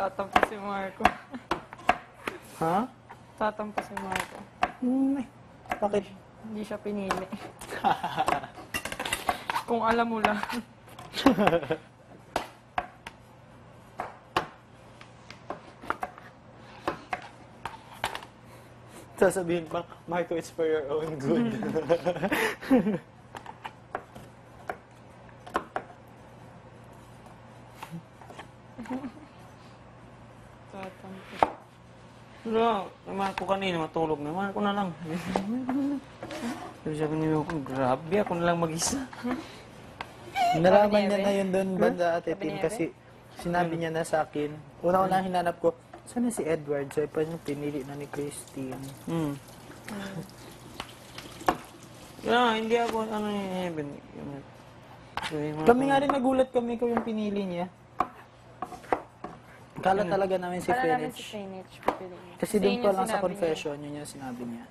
Tatampo si Marco. Ha? Tatampo si Marco. Bakit? Hindi siya pinili. Kung alam mo lang. Sasabihin pa, Marco, it's for your own good. Tatampo. Wala, Marco kanina, matulog na. Marco na lang. Sabi niyo ako, grabe, ako na lang mag-isa. Nalaman niya na yun doon, banda Ate Tin, kasi sinabi niya na sa akin. Una-una hinanap ko, sana si Edward? Sabi pa niya, pinili na ni Christine. Yeah, hindi ako, ano yung heaven. Kami nga rin nagulat kami ko yung pinili niya. Kala talaga namin si Para namin si Phoenix. Phoenix pipiliin. Kasi doon yun pa yung lang sa sinabi niya. confession, yun yung sinabi niya.